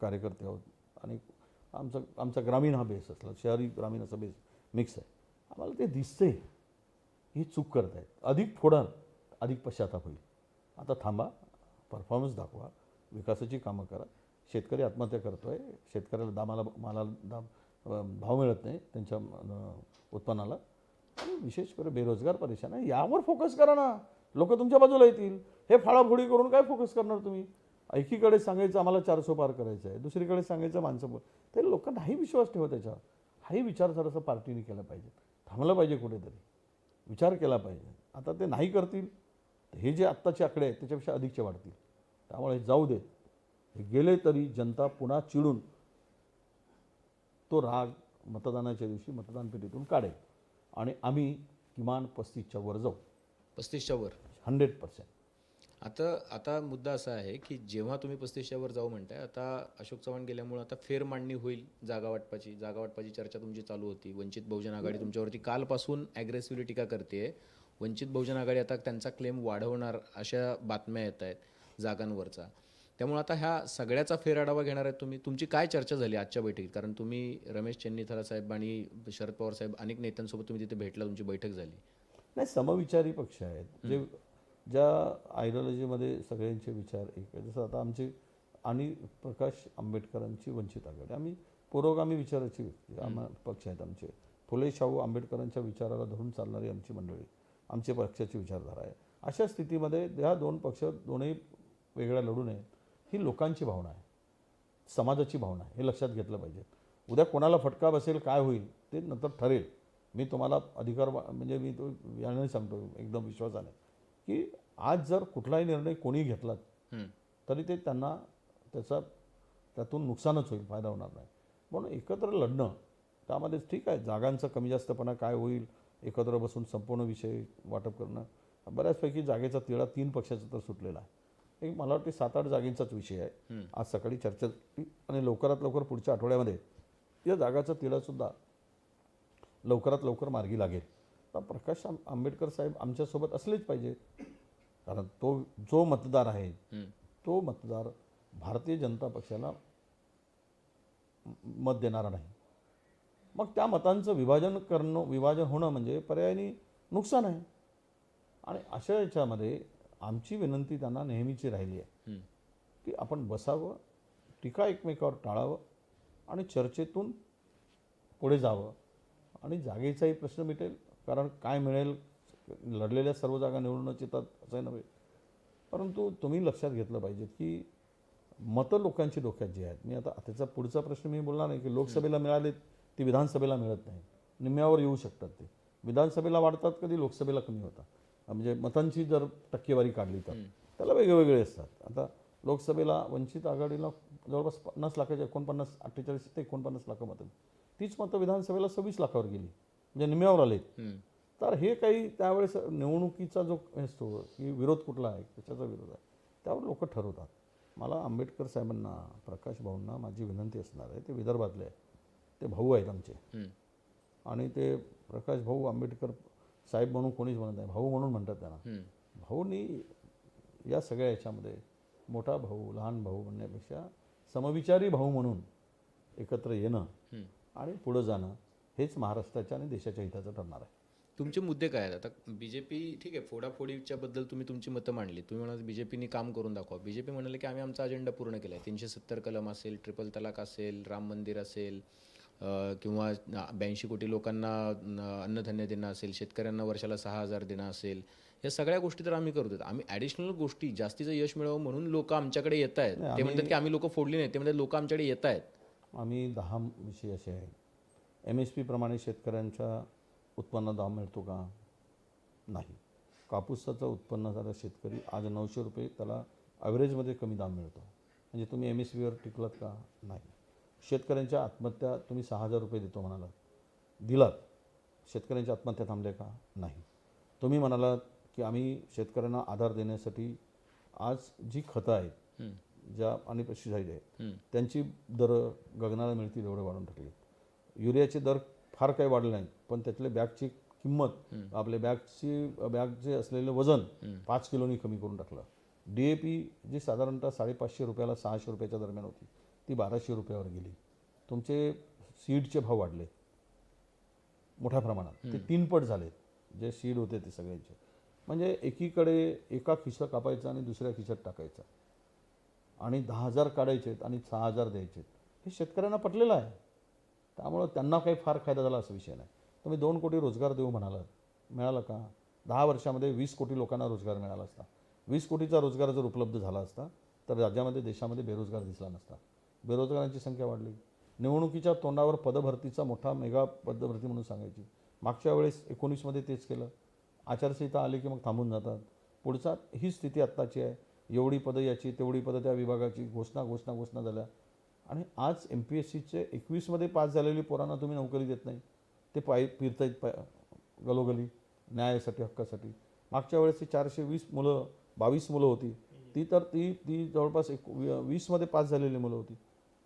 कार्यकर्ते आहोत आणि आमचा ग्रामीण हा बेस असला, शहरी ग्रामीण असा बेस मिक्स आहे. आम्हाला ते दिसतंय ही चूक करत आहेत. अधिक फोडाल अधिक पश्चाताप होईल. आता थांबा, परफॉर्मन्स दाखवा, विकासाची कामं करा. शेतकरी आत्महत्या करतोय, शेतकऱ्याला मालाला भाव मिळत नाही त्यांच्या उत्पन्नाला, आणि विशेष करून बेरोजगार परेशान आहे. यावर फोकस करा ना, लोक तुमच्या बाजूला येतील. हे फाळाफोडी करून काय फोकस करणार तुम्ही? एकीकडे सांगायचं आम्हाला 400 पार करायचं आहे, दुसरीकडे सांगायचं माणसं ते लोक नाही विश्वास ठेवत त्याच्यावर. हाही विचार जरासा पार्टीने केला पाहिजे, थांबलं पाहिजे, कुठेतरी विचार केला पाहिजे. आता ते नाही करतील, हे जे आत्ताचे आकडे आहेत त्याच्यापेक्षा अधिकचे वाढतील. त्यामुळे जाऊ देत, हे गेले तरी जनता पुन्हा चिडून तो राग मतदानाच्या दिवशी मतदान पेटीतून काढेल आणि आम्ही किमान 35च्या वर जाऊ. 35च्या वर 100%. आता मुद्दा असा आहे की जेव्हा तुम्ही 35च्या वर जाऊ म्हणताय, आता अशोक चव्हाण गेल्यामुळे आता फेरमांडणी होईल जागा वाटपाची चर्चा तुमची चालू होती. वंचित बहुजन आघाडी तुमच्यावरती कालपासून ॲग्रेसिव्हली टीका करते. वंचित बहुजन आघाडी आता त्यांचा क्लेम वाढवणार अशा बातम्या येत आहेत जागांवरचा. त्यामुळे आता ह्या सगळ्याचा फेरआढावा घेणार आहेत तुम्ही. तुमची काय चर्चा झाली आजच्या बैठकीत? कारण तुम्ही रमेश चेन्नीथाला साहेब आणि शरद पवार साहेब अनेक नेत्यांसोबत तुम्ही तिथे भेटला, तुमची बैठक झाली. नाही, समविचारी पक्ष आहेत जे ज्या आयडिओलॉजीमध्ये सगळ्यांचे विचार एक आहे. जसं आता आमचे आणि प्रकाश आंबेडकरांची वंचित आघाडी, आम्ही पुरोगामी विचाराची व्यक्ती पक्ष आहेत आमचे. फुले शाहू आंबेडकरांच्या विचाराला धरून चालणारी आमची मंडळी, आमच्या पक्षाची विचारधारा आहे. अशा स्थितीमध्ये ह्या दोन पक्ष दोन्ही वेगळ्या लढू नयेत ही लोकांची भावना आहे, समाजाची भावना आहे. हे लक्षात घेतलं पाहिजे. उद्या कोणाला फटका बसेल, काय होईल ते नंतर ठरेल. मी तुम्हाला अधिकार म्हणजे मी तो याने सांगतो एकदम विश्वासाने की आज जर कुठलाही निर्णय कोणी घेतला तरी ते त्यांना त्यातून नुकसानच होईल, फायदा होणार नाही. म्हणून एकत्र लढणं त्यामध्ये ठीक आहे. जागांचा कमी जास्तपणा काय होईल, एकत्र बसून संपूर्ण विषय वाटप करणं, बऱ्याचपैकी जागेचा तिढा 3 पक्षाचा तर सुटलेला आहे. एक मला वाटते 7-8 जागेंचाच विषय आहे. आज सकाळी चर्चा झाली आणि लवकरात लवकर पुढच्या आठवड्यामध्ये या जागाचा तिढासुद्धा लवकरात लवकर मार्गी लागेल. तर प्रकाश आंबेडकर साहेब आमच्यासोबत असलेच पाहिजे, कारण तो जो मतदार आहे तो मतदार भारतीय जनता पक्षाला मत देणारा नाही. मग त्या मतांचं विभाजन होणं म्हणजे पर्यायाने नुकसान आहे. आणि अशा याच्यामध्ये आमची विनंती त्यांना नेहमीची राहिली आहे की आपण बसावं, टीका एकमेकावर टाळावं आणि चर्चेतून पुढे जावं आणि जागेचाही प्रश्न मिटेल. कारण काय मिळेल, लढलेल्या सर्व जागा निवडूनच येतात असं नव्हे. परंतु तुम्ही लक्षात घेतलं पाहिजे की मतं लोकांची डोक्यात जी आहेत. मी आता त्याचा पुढचा प्रश्न मी बोलणार नाही की लोकसभेला मिळाले ती विधानसभेला मिळत नाही, निम्म्यावर येऊ शकतात. ते विधानसभेला वाढतात, कधी लोकसभेला कमी होतात. म्हणजे मतांची जर टक्केवारी काढली तर त्याला वेगवेगळे असतात. आता लोकसभेला वंचित आघाडीला जवळपास 50 लाखाच्या 48 ते 49 लाख मतं, तीच मतं विधानसभेला 26 लाखावर गेली, म्हणजे निम्म्यावर आले. तर हे काही त्यावेळेस निवडणुकीचा जो असतो की विरोध कुठला आहे, त्याचा विरोध आहे, त्यावर लोक ठरवतात. मला आंबेडकर साहेबांना, प्रकाश भाऊंना माझी विनंती असणार आहे. ते विदर्भातले आहेत, ते भाऊ आहेत आमचे, आणि ते प्रकाश भाऊ आंबेडकर साहेब म्हणून कोणीच म्हणत नाही, भाऊ म्हणून म्हणतात त्यांना. भाऊनी या सगळ्या याच्यामध्ये मोठा भाऊ लहान भाऊ म्हणण्यापेक्षा समविचारी भाऊ म्हणून एकत्र येणं आणि पुढं जाणं हेच महाराष्ट्राच्या आणि देशाच्या हिताचं ठरणार आहे. तुमचे मुद्दे काय आहेत? आता बीजेपी ठीक आहे, फोडाफोडीच्या बद्दल तुम्ही तुमची मतं मांडली. तुम्ही म्हणाल बीजेपीने काम करून दाखवा. बीजेपी म्हणाले की आम्ही आमचा अजेंडा पूर्ण केला आहे. 370 कलम असेल, ट्रिपल तलाक असेल, राम मंदिर असेल, किंवा 82 कोटी लोकांना अन्नधान्य देणं असेल, शेतकऱ्यांना वर्षाला 6,000 देणं असेल, या सगळ्या गोष्टी तर आम्ही करतो. आम्ही ॲडिशनल गोष्टी जास्तीचं यश मिळावं म्हणून लोक आमच्याकडे येत आहेत. ते म्हणतात की आम्ही लोक फोडली नाही, ते म्हणतात लोक आमच्याकडे येत आहेत. आम्ही 10 विषय असे आहेत. MSP प्रमाणे शेतकऱ्यांच्या उत्पन्न दाम मिळतो का? नाही. कापूसाचं उत्पन्न झालं शेतकरी आज 900 रुपये, त्याला ॲव्हरेजमध्ये कमी दाम मिळतो. म्हणजे तुम्ही MSPवर टिकलात का? नाही. शेतकऱ्यांच्या आत्महत्या तुम्ही 6,000 रुपये देतो म्हणालात, दिलात. शेतकऱ्यांच्या आत्महत्या थांबल्या का? नाही. तुम्ही म्हणालात की आम्ही शेतकऱ्यांना आधार देण्यासाठी आज जी खतं आहेत, ज्या आणि पेस्टिसाईड आहेत त्यांची दरं गगनाला मिळतील एवढे वाढवून टाकले. युरियाचे दर फार काही वाढले नाहीत, पण त्यातले बॅगची किंमत, आपले बॅग जे असलेलं वजन 5 किलोनी कमी करून टाकलं. DAP जी साधारणतः 550 रुपयाला 600 रुपयाच्या दरम्यान होती, ती 1200 रुपयावर गेली. तुमचे सीडचे भाव वाढले मोठ्या प्रमाणात, ते 3 पट झालेत. जे सीड होते ते सगळ्यांचे, म्हणजे एकीकडे एका खिशात कापायचं आणि दुसऱ्या खिशात टाकायचं, आणि 10,000 काढायचे आणि 6,000 द्यायचे. हे शेतकऱ्यांना पटलेलं आहे. त्यामुळं त्यांना काही फार फायदा झाला असा विषय नाही. तुम्ही 2 कोटी रोजगार देऊ म्हणालात, मिळाला का? 10 वर्षामध्ये 20 कोटी लोकांना रोजगार मिळाला असता. 20 कोटीचा रोजगार जर उपलब्ध झाला असता तर राज्यामध्ये, देशामध्ये बेरोजगार दिसला नसता. बेरोजगारांची संख्या वाढली. निवडणुकीच्या तोंडावर पदभरतीचा मोठा मेगा पदभरती म्हणून सांगायची. मागच्या वेळेस 19मध्ये तेच केलं. आचारसंहिता आली की मग थांबून जातात. पुढचा ही स्थिती आत्ताची आहे. एवढी पदं याची, तेवढी पदं त्या विभागाची, घोषणा झाल्या. आणि आज MPSCचे 21मध्ये पास झालेली पोरांना तुम्ही नोकरी देत नाही. ते फिरतायत गलोगली न्यायासाठी, हक्कासाठी. मागच्या वेळेस 420 मुलं, 22 मुलं होती, ती जवळपास 20मध्ये पास झालेली मुलं होती.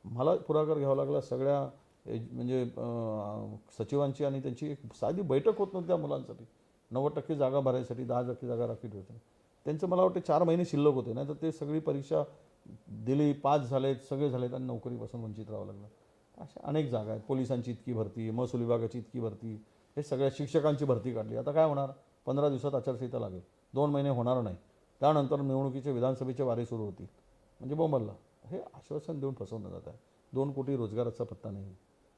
मला पुढाकार घ्यावा लागला सगळ्या म्हणजे सचिवांची, आणि त्यांची एक साधी बैठक होत नव्हती त्या मुलांसाठी. 90% जागा भरायसाठी 10% जागा राखीव ठेवायच्या. त्यांचं मला वाटतं 4 महिने शिल्लक होते, नाही तर ते सगळी परीक्षा दिली, पास झालेत, सगळे झालेत आणि नोकरीपासून वंचित राहावं लागलं. अशा अनेक जागा आहेत. पोलिसांची इतकी भरती, महसूल विभागाची इतकी भरती, हे सगळ्या शिक्षकांची भरती काढली. आता काय होणार? 15 दिवसात आचारसंहिता लागेल, 2 महिने होणार नाही. त्यानंतर निवडणुकीचे, विधानसभेचे वारे सुरू होतील. म्हणजे बोंबलला. हे आश्वासन देऊन फसवलं जात आहे. 2 कोटी रोजगाराचा पत्ता नाही.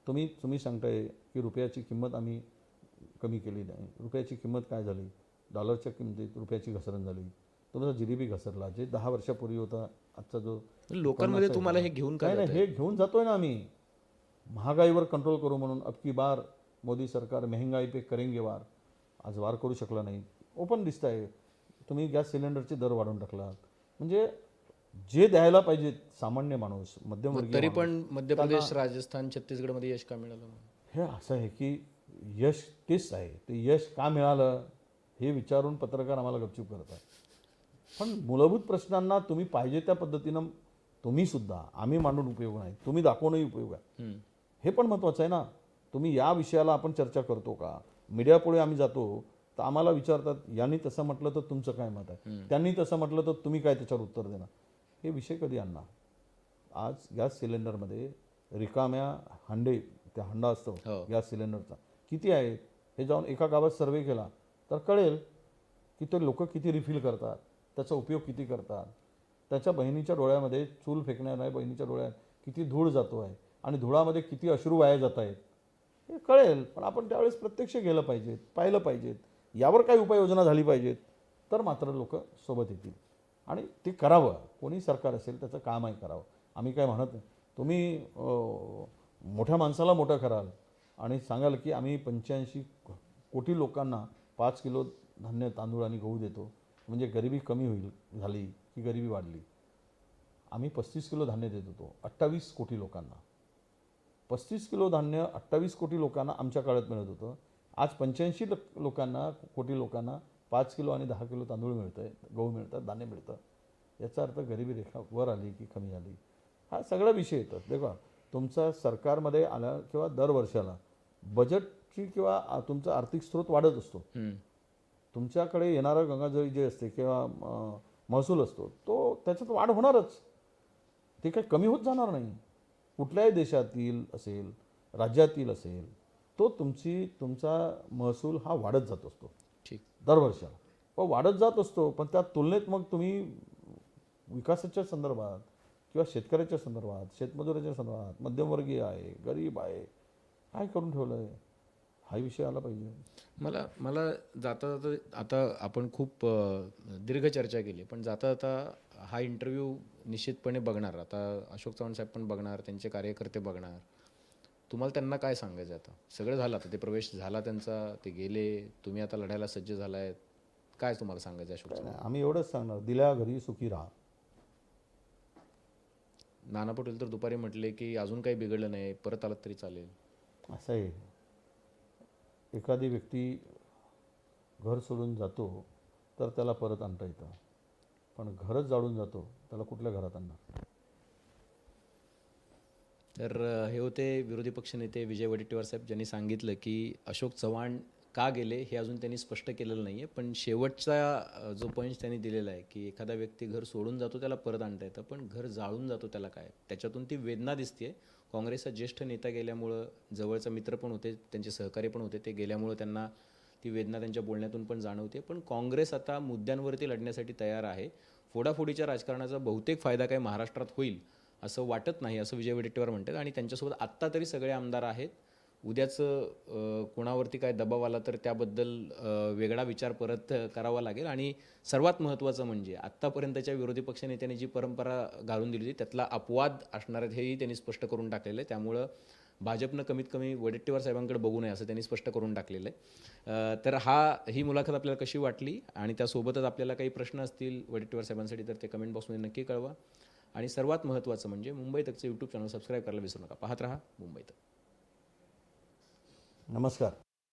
तुम्ही सांगताय की रुपयाची किंमत आम्ही कमी केली नाही. रुपयाची किंमत काय झाली? डॉलरच्या किंमतीत रुपयाची घसरण झाली. तुमचा GDP घसरला. जे 10 वर्षापूर्वी होता, आजचा जो लोकांमध्ये तुम्हाला हे घेऊन काय नाही, हे घेऊन जातोय ना आम्ही. महागाईवर कंट्रोल करू म्हणून अबकी बार मोदी सरकार महंगाई पे करेंगे वार. आज वार करू शकला नाही. ओपन दिसत आहे. तुम्ही गॅस सिलेंडरचे दर वाढवून टाकलात. म्हणजे जे द्यायला पाहिजे सामान्य माणूस, मध्यमवर्गीय तरी माणूस, पण मध्य प्रदेश, राजस्थान, छत्तीसगडमध्ये यश का मिळालं? हे असं आहे की यश तेच आहे. ते यश का मिळालं हे विचारून पत्रकार आम्हाला गपचूप करतात. पण मूलभूत प्रश्नांना तुम्ही पाहिजे त्या पद्धतीनं तुम्ही सुद्धा, आम्ही मांडून उपयोग नाही, तुम्ही दाखवूनही उपयोग आहे. हे पण महत्त्वाचं आहे ना. तुम्ही या विषयाला आपण चर्चा करतो का? मीडियापुढे आम्ही जातो तर आम्हाला विचारतात, यांनी तसं म्हटलं तर तुमचं काय मत आहे, त्यांनी तसं म्हटलं तर तुम्ही काय त्याच्यावर उत्तर देणार. हे विषय कधी आणणार? आज गॅस सिलेंडरमध्ये रिकाम्या हांडे, त्या हांडा असतो गॅस सिलेंडरचा, किती आहेत हे जाऊन एका गावात सर्वे केला तर कळेल की ते लोक किती रिफिल करतात, त्याचा उपयोग किती करतात. त्याच्या बहिणीच्या डोळ्यामध्ये चूल फेकणाऱ्या बहिणीच्या डोळ्यात किती धूळ जातो आहे आणि धुळामध्ये किती अश्रू वाया जात आहेत हे कळेल. पण आपण त्यावेळेस प्रत्यक्ष गेलं पाहिजेत, पाहिलं पाहिजेत, यावर काही उपाययोजना झाली पाहिजेत, तर मात्र लोक सोबत येतील. आणि ते करावं. कोणी सरकार असेल त्याचं काम आहे करावं. आम्ही काय म्हणत नाही. तुम्ही मोठ्या माणसाला मोठं कराल आणि सांगाल की आम्ही 85 कोटी लोकांना 5 किलो धान्य, तांदूळ आणि गहू देतो, म्हणजे गरिबी कमी होईल, झाली की गरिबी वाढली. आम्ही 35 किलो धान्य देत होतो 28 कोटी लोकांना. 35 किलो धान्य 28 कोटी लोकांना आमच्या काळात मिळत होतं. आज 85 कोटी लोकांना 5 किलो आणि 10 किलो तांदूळ मिळतं आहे, गहू मिळतात, धान्य मिळतं. याचा अर्थ गरिबी रेखा वर आली की कमी झाली? हा सगळा विषय येतात. देखा, तुमचा सरकारमध्ये आला किंवा दर वर्षाला बजेटची किंवा तुमचा आर्थिक स्रोत वाढत असतो. तुमच्याकडे येणारा गंगाजळी जे असते किंवा महसूल असतो तो त्याच्यात वाढ होणारच. ते काही कमी होत जाणार नाही. कुठल्याही देशातील असेल, राज्यातील असेल, तो तुमचा महसूल हा वाढत जात असतो. ठीक, दर वर्षाला पण वाढत जात असतो. पण त्या तुलनेत मग तुम्ही विकासाच्या संदर्भात किंवा शेतकऱ्याच्या संदर्भात, शेतमजुराच्या संदर्भात, मध्यमवर्गीय आहे, गरीब आहे, काय करून ठेवलं आहे, हा विषय आला पाहिजे. मला जाता जाता, आता आपण खूप दीर्घ चर्चा केली, पण जाता जाता हा इंटरव्ह्यू निश्चितपणे बघणार, आता अशोक चव्हाण साहेब पण बघणार, त्यांचे कार्यकर्ते बघणार. तुम्हाला त्यांना काय सांगायचं? आता सगळं झालं, आता ते प्रवेश झाला त्यांचा, ते गेले, तुम्ही आता लढायला सज्ज झालायत, काय तुम्हाला सांगायचं अशोक चव्हाण? आम्ही एवढंच सांगणार, दिल्या घरी सुखी राहा. नाना पटोले तर दुपारी म्हटले की अजून काही बिघडलं नाही, परत आलात तरी चालेल. असं आहे, एखादी व्यक्ती घर सोडून जातो तर त्याला परत आणता येतं, पण घरच जाळून जातो त्याला कुठल्या घरात आणणार? तर हे होते विरोधी पक्षनेते विजय वडेट्टीवार साहेब, ज्यांनी सांगितलं की अशोक चव्हाण का गेले हे अजून त्यांनी स्पष्ट केलेलं नाही आहे. पण शेवटचा जो पॉईंट त्यांनी दिलेला आहे की एखादा व्यक्ती घर सोडून जातो त्याला परत आणता येतं, पण घर जाळून जातो त्याला काय, त्याच्यातून ती वेदना दिसते. काँग्रेसचा ज्येष्ठ नेता गेल्यामुळं, जवळचा मित्र पण होते, त्यांचे सहकारी पण होते, ते गेल्यामुळं त्यांना ती वेदना त्यांच्या बोलण्यातून पण जाणवते. पण काँग्रेस आता मुद्द्यांवरती लढण्यासाठी तयार आहे. फोडाफोडीच्या राजकारणाचा बहुतेक फायदा काही महाराष्ट्रात होईल असं वाटत नाही, असं विजय वडेट्टीवार म्हणतात. आणि त्यांच्यासोबत आत्ता तरी सगळे आमदार आहेत. उद्याचं कोणावरती काय दबाव आला तर त्याबद्दल वेगळा विचार परत करावा लागेल. आणि सर्वात महत्त्वाचं म्हणजे आत्तापर्यंतच्या विरोधी पक्षनेत्यांनी जी परंपरा घालून दिली होती त्यातला अपवाद असणार आहेत हेही त्यांनी स्पष्ट करून टाकलेलं आहे. त्यामुळं भाजपनं कमीत कमी वडेट्टीवार साहेबांकडे बघू नये असं त्यांनी स्पष्ट करून टाकलेलं आहे. तर ही मुलाखत आपल्याला कशी वाटली आणि त्यासोबतच आपल्याला काही प्रश्न असतील वडेट्टीवार साहेबांसाठी तर ते कमेंट बॉक्समध्ये नक्की कळवा. आणि सर्वात महत्त्वाचं म्हणजे मुंबई तकचं यूट्यूब चॅनल सबस्क्राईब करायला विसरू नका. पाहत रहा मुंबई तक. नमस्कार.